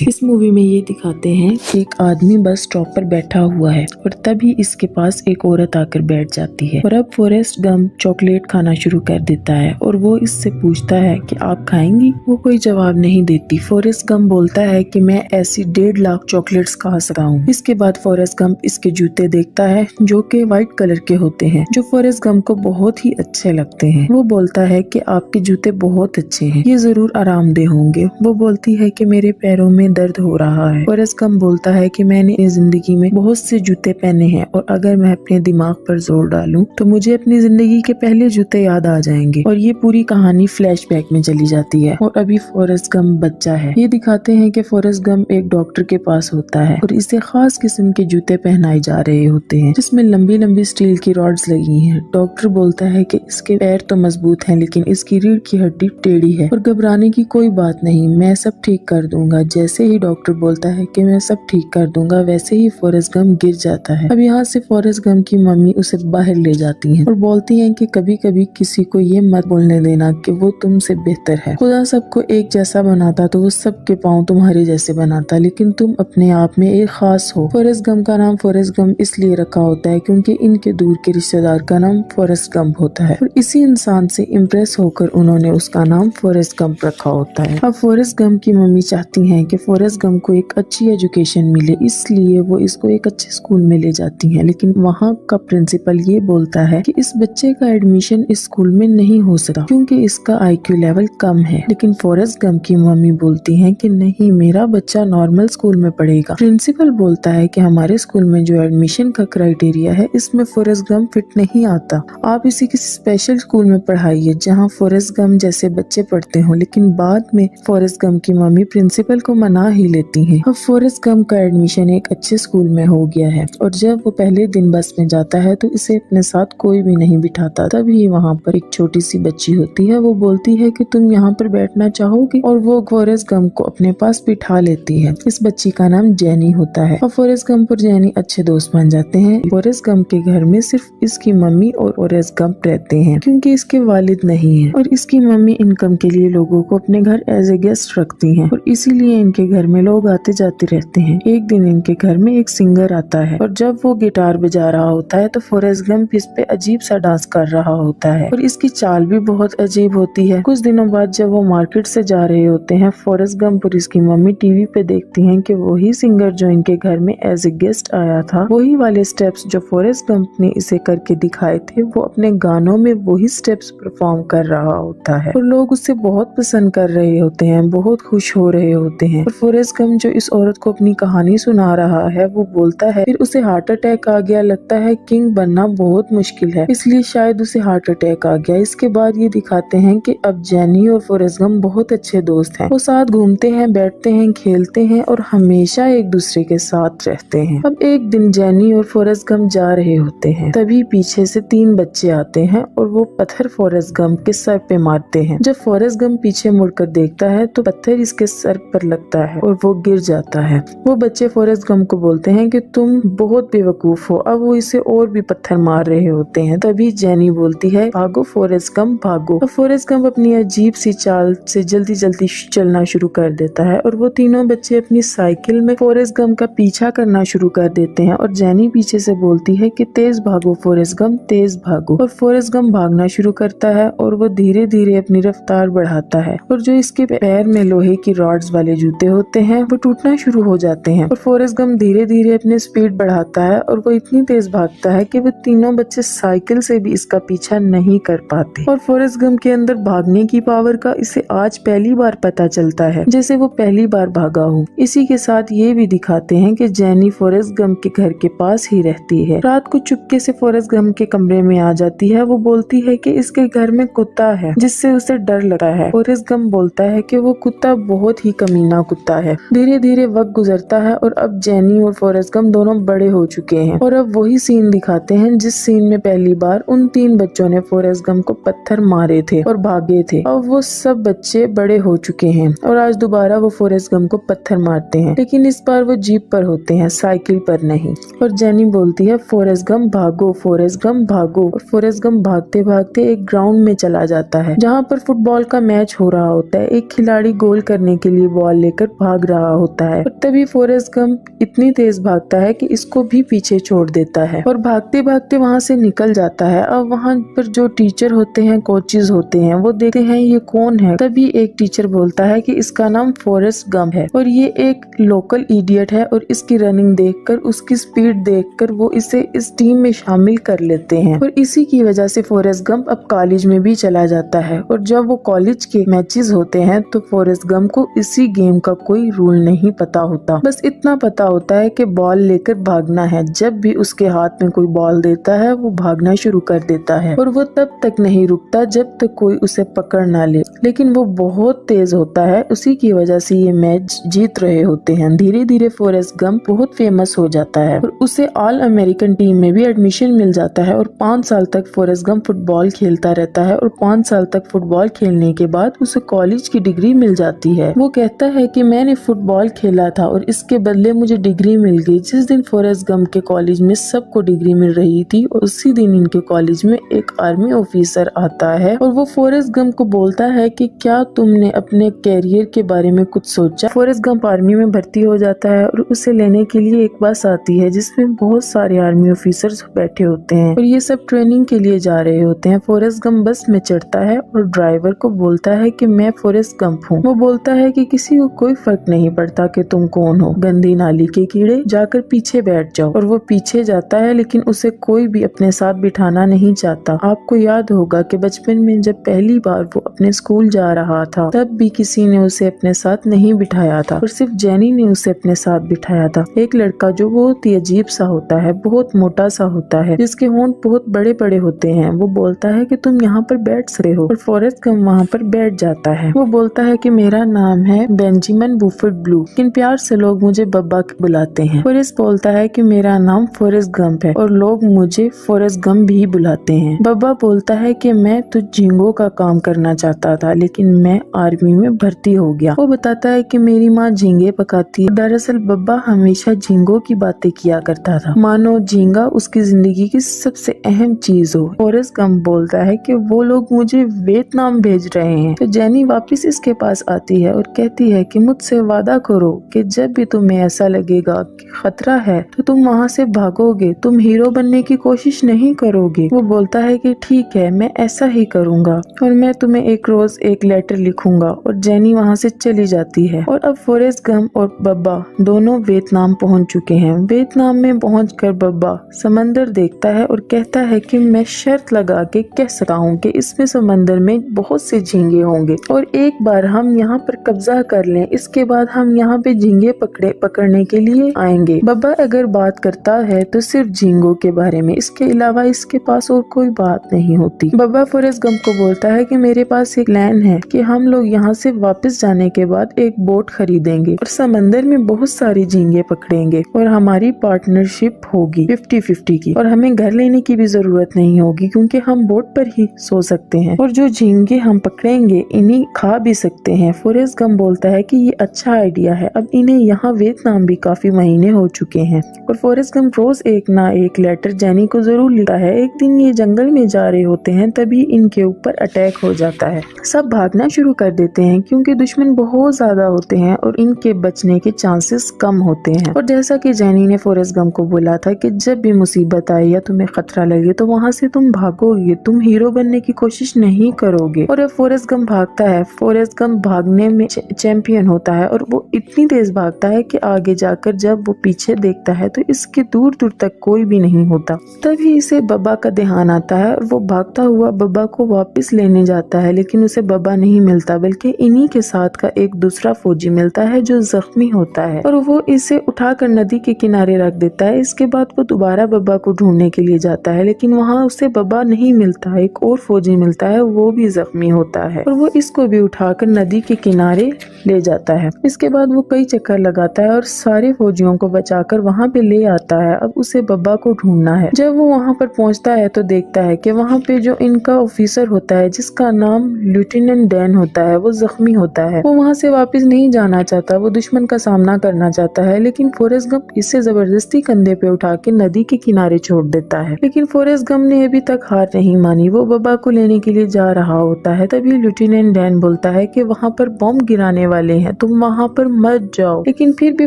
इस मूवी में ये दिखाते हैं कि एक आदमी बस स्टॉप पर बैठा हुआ है और तभी इसके पास एक औरत आकर बैठ जाती है और अब फॉरेस्ट गंप चॉकलेट खाना शुरू कर देता है और वो इससे पूछता है कि आप खाएंगी। वो कोई जवाब नहीं देती। फॉरेस्ट गंप बोलता है कि मैं ऐसी 1.5 लाख चॉकलेट्स खा सकता हूँ। इसके बाद फॉरेस्ट गंप इसके जूते देखता है जो कि व्हाइट कलर के होते हैं, जो फॉरेस्ट गंप को बहुत ही अच्छे लगते हैं। वो बोलता है कि आपके जूते बहुत अच्छे हैं, ये जरूर आरामदेह होंगे। वो बोलती है कि मेरे पैरों में दर्द हो रहा है। फॉरेस्ट गंप बोलता है कि मैंने इस जिंदगी में बहुत से जूते पहने हैं और अगर मैं अपने दिमाग पर जोर डालूं तो मुझे अपनी जिंदगी के पहले जूते याद आ जाएंगे। और ये पूरी कहानी फ्लैशबैक में चली जाती है और अभी फॉरेस्ट गंप बच्चा है। ये दिखाते हैं कि फॉरेस्ट गंप एक डॉक्टर के पास होता है और इसे खास किस्म के जूते पहनाए जा रहे होते हैं जिसमें लंबी लंबी स्टील की रॉड्स लगी हैं। डॉक्टर बोलता है कि इसके पैर तो मजबूत हैं लेकिन इसकी रीढ़ की हड्डी टेढ़ी है और घबराने की कोई बात नहीं, मैं सब ठीक कर दूंगा। जैसे ही डॉक्टर बोलता है कि मैं सब ठीक कर दूंगा वैसे ही फॉरेस्ट गंप गिर जाता है। अब यहाँ से फॉरेस्ट गंप की मम्मी उसे बाहर ले जाती हैं और बोलती हैं कि कभी कभी किसी को ये मत बोलने देना कि वो तुमसे बेहतर है। खुदा सबको एक जैसा बनाता तो वो सबके पाँव तुम्हारे जैसे बनाता, लेकिन तुम अपने आप में एक खास हो। फॉरेस्ट गंप का नाम फॉरेस्ट गंप इसलिए रखा होता है क्योंकि इनके दूर के रिश्तेदार का नाम फॉरेस्ट गंप होता है और इसी इंसान से इम्प्रेस होकर उन्होंने उसका नाम फॉरेस्ट गंप रखा होता है। अब फॉरेस्ट गंप की मम्मी चाहती हैं कि फॉरेस्ट गंप को एक अच्छी एजुकेशन मिले, इसलिए वो इसको एक अच्छे स्कूल में ले जाती हैं। लेकिन वहाँ का प्रिंसिपल ये बोलता है कि इस बच्चे का एडमिशन इस स्कूल में नहीं हो सकता क्योंकि इसका IQ लेवल कम है। लेकिन फॉरेस्ट गंप की मम्मी बोलती हैं कि नहीं, मेरा बच्चा नॉर्मल स्कूल में पढ़ेगा। प्रिंसिपल बोलता है कि हमारे स्कूल में जो एडमिशन का क्राइटेरिया है इसमें फॉरेस्ट गंप फिट नहीं आता, आप इसी किसी स्पेशल स्कूल में पढ़ाइए जहाँ फॉरेस्ट गंप जैसे बच्चे पढ़ते हो। लेकिन बाद में फॉरेस्ट गंप की मम्मी प्रिंसिपल को मना ही लेती हैं। अब फॉरेस्ट गंप का एडमिशन एक अच्छे स्कूल में हो गया है और जब वो पहले दिन बस में जाता है तो इसे अपने साथ कोई भी नहीं बिठाता। तभी वहाँ पर एक छोटी सी बच्ची होती है। वो बोलती है कि तुम यहाँ पर बैठना चाहोगी और वो फॉरेस्ट गंप को अपने पास बिठा लेती है। इस बच्ची का नाम जेनी होता है और फॉरेस्ट गंप और जेनी अच्छे दोस्त बन जाते हैं। फॉरेस्ट गंप के घर में सिर्फ इसकी मम्मी और फॉरेस्ट गंप रहते हैं क्योंकि इसके वालिद नहीं है और इसकी मम्मी इनकम के लिए लोगों को अपने घर एज ए गेस्ट रखती हैं और इसीलिए इनके घर में लोग आते जाते रहते हैं। एक दिन इनके घर में एक सिंगर आता है और जब वो गिटार बजा रहा होता है तो फॉरेस्ट गंप इस पे अजीब सा डांस कर रहा होता है और इसकी चाल भी बहुत अजीब होती है। कुछ दिनों बाद जब वो मार्केट से जा रहे होते हैं, फॉरेस्ट गंप और इसकी मम्मी टीवी पे देखती हैं कि वही सिंगर जो इनके घर में एज ए गेस्ट आया था, वही वाले स्टेप्स जो फॉरेस्ट गंप ने इसे करके दिखाए थे, वो अपने गानों में वही स्टेप्स परफॉर्म कर रहा होता है और लोग उसे बहुत पसंद कर रहे होते हैं, बहुत खुश हो रहे होते हैं। और फॉरेस्ट गंप जो इस औरत को अपनी कहानी सुना रहा है वो बोलता है फिर उसे हार्ट अटैक आ गया, लगता है किंग बनना बहुत मुश्किल है, इसलिए शायद उसे हार्ट अटैक आ गया। इसके बाद ये दिखाते हैं कि अब जेनी और फॉरेस्ट गंप बहुत अच्छे दोस्त हैं। वो साथ घूमते हैं, बैठते हैं, खेलते हैं और हमेशा एक दूसरे के साथ रहते हैं। अब एक दिन जेनी और फॉरेस्ट गंप जा रहे होते हैं, तभी पीछे से 3 बच्चे आते हैं और वो पत्थर फॉरेस्ट गंप के सर पे मारते हैं। जब फॉरेस्ट गंप पीछे मुड़कर देखता है तो पत्थर इसके सर पर लगता है और वो गिर जाता है। वो बच्चे फॉरेस्ट गंप को बोलते हैं कि तुम बहुत बेवकूफ हो। अब वो इसे और भी पत्थर मार रहे होते हैं। तभी जेनी बोलती है भागो फॉरेस्ट गंप भागो। अब फॉरेस्ट गंप अपनी अजीब सी चाल से जल्दी जल्दी चलना शुरू कर देता है और वो तीनों बच्चे अपनी साइकिल में फॉरेस्ट गंप का पीछा करना शुरू कर देते हैं और जेनी पीछे से बोलती है कि तेज भागो फॉरेस्ट गंप, तेज भागो। और फॉरेस्ट गंप भागना शुरू करता है और वो धीरे धीरे अपनी रफ्तार बढ़ाता है और जो इसके पैर में लोहे की रॉड्स वाले जूते होते हैं वो टूटना शुरू हो जाते हैं और फॉरेस्ट गंप धीरे धीरे अपनी स्पीड बढ़ाता है और वो इतनी तेज भागता है कि वो तीनों बच्चे साइकिल से भी इसका पीछा नहीं कर पाते। और फॉरेस्ट गंप के अंदर भागने की पावर का इसे आज पहली बार पता चलता है, जैसे वो पहली बार भागा हो। इसी के साथ ये भी दिखाते हैं कि जेनी फॉरेस्ट गंप के घर के पास ही रहती है। रात को चुपके से फॉरेस्ट गंप के कमरे में आ जाती है। वो बोलती है कि इसके घर में कुत्ता है जिससे उसे डर लगता है। फॉरेस्ट गंप बोलता है कि वो कुत्ता बहुत ही कमीना कुत्ता है। धीरे धीरे वक्त गुजरता है और अब जेनी और फॉरेस्ट गंप दोनों बड़े हो चुके हैं और अब वही सीन दिखाते हैं जिस सीन में पहली बार उन 3 बच्चों ने फॉरेस्ट गंप को पत्थर मारे थे और भागे थे। अब वो सब बच्चे बड़े हो चुके हैं और आज दोबारा वो फॉरेस्ट गंप को पत्थर मारते हैं, लेकिन इस बार वो जीप पर होते हैं, साइकिल पर नहीं। और जेनी बोलती है फॉरेस्ट गंप भागो, फॉरेस्ट गंप भागो। और फॉरेस्ट गंप भागते भागते एक ग्राउंड में चला जाता है जहाँ पर फुटबॉल का मैच हो रहा होता है। एक खिलाड़ी गोल करने के लिए बॉल लेकर भाग रहा होता है और तभी फॉरेस्ट गंप इतनी तेज भागता है कि इसको भी पीछे छोड़ देता है और भागते भागते वहाँ से निकल जाता है। अब वहाँ पर जो टीचर होते हैं, कोचेज होते हैं, वो देखते हैं ये कौन है। तभी एक टीचर बोलता है कि इसका नाम फॉरेस्ट गंप है और ये एक लोकल इडियट है और इसकी रनिंग देखकर, उसकी स्पीड देखकर वो इसे इस टीम में शामिल कर लेते हैं और इसी की वजह से फॉरेस्ट गंप अब कॉलेज में भी चला जाता है। और जब वो कॉलेज के मैचेस होते हैं तो फॉरेस्ट गंप को इसी गेम का कोई रूल नहीं पता होता, बस इतना पता होता है कि बॉल लेकर भागना है। जब भी उसके हाथ में कोई बॉल देता है वो भागना शुरू कर देता है और वो तब तक नहीं रुकता जब तक कोई उसे पकड़ ना ले। लेकिन वो बहुत तेज होता है, उसी की वजह से ये मैच जीत रहे होते हैं। धीरे धीरे फॉरेस्ट गंप बहुत फेमस हो जाता है और उसे ऑल अमेरिकन टीम में भी एडमिशन मिल जाता है और 5 साल तक फॉरेस्ट गंप फुटबॉल खेलता रहता है और 5 साल तक फुटबॉल खेलने के बाद उसे कॉलेज की डिग्री मिल जाती है। वो कहता है कि मैंने फुटबॉल खेला था और इसके बदले मुझे डिग्री मिल गई। जिस दिन फॉरेस्ट गंप के कॉलेज में सबको डिग्री मिल रही थी और उसी दिन इनके कॉलेज में एक आर्मी ऑफिसर आता है और वो फॉरेस्ट गंप को बोलता है कि क्या तुमने अपने कैरियर के बारे में कुछ सोचा। फॉरेस्ट गंप आर्मी में भर्ती हो जाता है और उसे लेने के लिए एक बस आती है जिसमें बहुत सारे आर्मी ऑफिसर्स बैठे होते हैं और ये सब ट्रेनिंग के लिए जा रहे होते हैं। फॉरेस्ट गंप बस में चढ़ता है और ड्राइवर को बोलता है कि मैं फॉरेस्ट गंप हूँ। वो बोलता है कि किसी को कोई फर्क नहीं पड़ता कि तुम कौन हो, गंदी नाली के कीड़े, जाकर पीछे बैठ जाओ। और वो पीछे जाता है लेकिन उसे कोई भी अपने साथ बिठाना नहीं चाहता। आपको याद होगा कि बचपन में जब पहली बार वो अपने स्कूल जा रहा था तब भी किसी ने उसे अपने साथ नहीं बिठाया था और सिर्फ जेनी ने उसे अपने साथ बिठाया था। एक लड़का जो बहुत ही अजीब सा होता है, बहुत मोटा सा होता है, जिसके होंठ बहुत बड़े बड़े होते हैं, वो बोलता है कि तुम यहाँ पर बैठ सकते हो और फॉरेस्ट गंप वहाँ पर बैठ जाता है। वो बोलता है कि मेरा नाम है बेंजामिन बुफेट ब्लू, लेकिन प्यार से लोग मुझे बब्बा बुलाते हैं। फॉरेस्ट बोलता है कि मेरा नाम फॉरेस्ट गंप है और लोग मुझे फॉरेस्ट गंप भी बुलाते हैं। बब्बा बोलता है कि मैं तो झींगों का काम करना चाहता था लेकिन मैं आर्मी में भर्ती हो गया। वो बताता है कि मेरी माँ झींगे पकाती है। दरअसल बब्बा हमेशा झींगों की बातें किया करता था, मानो झींगा उसकी जिंदगी की सबसे अहम चीज हो। फॉरेस्ट गंप बोलता है कि वो लोग मुझे वियतनाम भेज रहे हैं। तो जेनी वापस इसके पास आती है और कहती है कि मुझसे वादा करो कि जब भी तुम्हें ऐसा लगेगा कि खतरा है तो तुम वहाँ से भागोगे, तुम हीरो बनने की कोशिश नहीं करोगे। वो बोलता है कि ठीक है, मैं ऐसा ही करूँगा और मैं तुम्हें एक रोज एक लेटर लिखूंगा। और जेनी वहाँ से चली जाती है और अब फॉरेस्ट गंप और बब्बा दोनों वियतनाम पहुँच चुके हैं। वियतनाम में पहुंचकर बब्बा समंदर देखता है और कहता है कि मैं शर्त लगा के कह सकता हूँ कि इसमें समंदर में बहुत से झींगे होंगे और एक बार हम यहाँ पर कब्जा कर लें, इसके बाद हम यहाँ पे झींगे पकड़ने के लिए आएंगे। बब्बा अगर बात करता है तो सिर्फ झींगों के बारे में, इसके अलावा इसके पास और कोई बात नहीं होती। बब्बा फॉरेस्ट गंप को बोलता है कि मेरे पास एक प्लान है कि हम लोग यहाँ से वापस जाने के बाद एक बोट खरीदेंगे और समंदर में बहुत सारी झींगे पकड़ेंगे और हमारी पार्टनरशिप होगी 50-50 की और हमें घर लेने की भी जरूरत नहीं होगी क्योंकि हम बोट पर ही सो सकते हैं और जो झींगे हम पकड़ेंगे इन्हीं खा भी सकते हैं। फॉरेस्ट गंप बोलता है कि ये अच्छा आइडिया है। अब इन्हें यहाँ वियतनाम भी काफी महीने हो चुके हैं और फॉरेस्ट गंप रोज एक ना एक लेटर जेनी को जरूर लिखता है। एक दिन ये जंगल में जा रहे होते हैं तभी इनके ऊपर अटैक हो जाता है। सब भागना शुरू कर देते हैं क्योंकि दुश्मन बहुत ज्यादा होते हैं और इनके बचने के चांसेस कम होते हैं। और जैसा कि जेनी ने फॉरेस्ट गंप को बोला था कि जब भी मुसीबत आए या तुम्हें खतरा लगे तो वहाँ से तुम भागोगे, तुम हीरो बनने की कोशिश नहीं करोगे। और अब फॉरेस्ट गंप भागता है। फॉरेस्ट गंप भागने में चैंपियन होता है और वो इतनी तेज भागता है कि आगे जाकर जब वो पीछे देखता है तो इसके दूर दूर तक कोई भी नहीं होता। तभी इसे बब्बा का ध्यान आता है और वो भागता हुआ बब्बा को वापस लेने जाता है, लेकिन उसे बब्बा नहीं मिलता बल्कि इन्हीं के साथ का एक दूसरा फौजी मिलता है जो जख्मी होता है और वो इसे उठाकर नदी के किनारे रख देता है। इसके बाद वो दोबारा बब्बा को ढूंढने के लिए जाता है लेकिन वहाँ उसे बब्बा नहीं मिलता। एक और फौजी मिलता है, वो भी जख्मी होता है और वो इसको भी उठाकर नदी के किनारे ले जाता है। इसके बाद वो कई चक्कर लगाता है और सारे फौजियों को बचाकर वहाँ पे ले आता है। अब उसे बब्बा को ढूंढना है। जब वो वहाँ पर पहुँचता है तो देखता है कि वहाँ पे जो इनका ऑफिसर होता है जिसका नाम लेफ्टिनेंट डैन होता है वो जख्मी होता है। वो वहाँ से वापस नहीं जाना चाहता, वो दुश्मन का सामना करना चाहता है लेकिन फॉरेस्ट गंप इसे जबरदस्ती कंधे पे उठा के नदी के किनारे छोड़ देता है। लेकिन फॉरेस्ट गंप ने अभी तक हार नहीं मानी, वो बब्बा को लेने के लिए जा रहा होता है। तभी लेफ्टिनेंट डैन बोलता है कि वहाँ पर बॉम्ब गिराने वाले हैं, तुम वहाँ पर मत जाओ। लेकिन फिर भी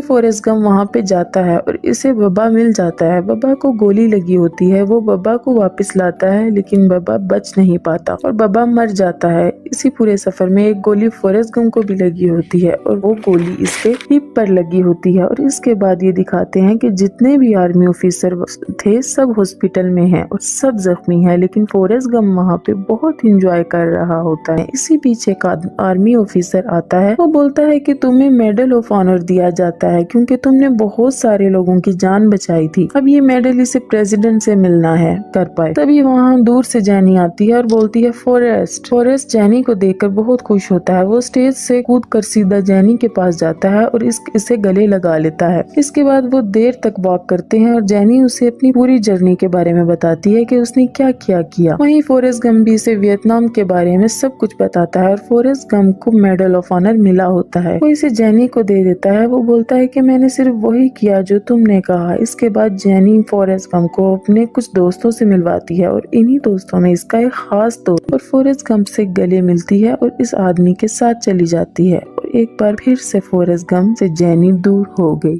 फॉरेस्ट गम वहाँ पे जाता है और इसे बब्बा मिल जाता है। बब्बा को गोली लगी होती है, वो बब्बा को वापस लाता है लेकिन बब्बा बच नहीं पाता और बब्बा मर जाता है। इसी पूरे सफर में एक गोली फॉरेस्ट गम को भी लगी होती है और वो गोली इसके हिप पर लगी होती है। और इसके बाद ये दिखाते हैं कि जितने भी आर्मी ऑफिसर थे सब हॉस्पिटल में हैं और सब जख्मी हैं, लेकिन फॉरेस्ट गम वहाँ पे बहुत इंजॉय कर रहा होता है। इसी पीछे एक आर्मी ऑफिसर आता है, वो बोलता है कि तुम्हें मेडल ऑफ ऑनर दिया जाता है क्योंकि तुमने बहुत सारे लोगों की जान बचाई थी। अब ये मेडल इसे प्रेसिडेंट से मिलना है कर पाए। तभी वहाँ दूर से जैनी आती है और बोलती है फॉरेस्ट जैनी को देखकर बहुत खुश होता है। वो स्टेज से कूद कर सीधा जैनी के पास जाता है और इसे गले लगा लेता है। इसके बाद वो देर तक वॉक करते हैं और जैनी उसे अपनी पूरी जर्नी के बारे में बताती है कि उसने क्या क्या किया। वहीं फॉरेस्ट गम भी इसे वियतनाम के बारे में सब कुछ बताता है और फॉरेस्ट गम को मेडल ऑफ ऑनर मिला होता है। वो इसे जैनी को दे देता है। वो बोलता है कि मैंने सिर्फ वही किया जो तुमने कहा। इसके बाद जैनी फॉरेस्ट गम को अपने कुछ दोस्तों से मिलवाती है और इन्हीं दोस्तों में इसका एक खास दोस्त और फॉरेस्ट गम से गले मिलती है और इस आदमी के साथ चली जाती है और एक बार फिर से फॉरेस्ट गम से जैनी दूर हो गई।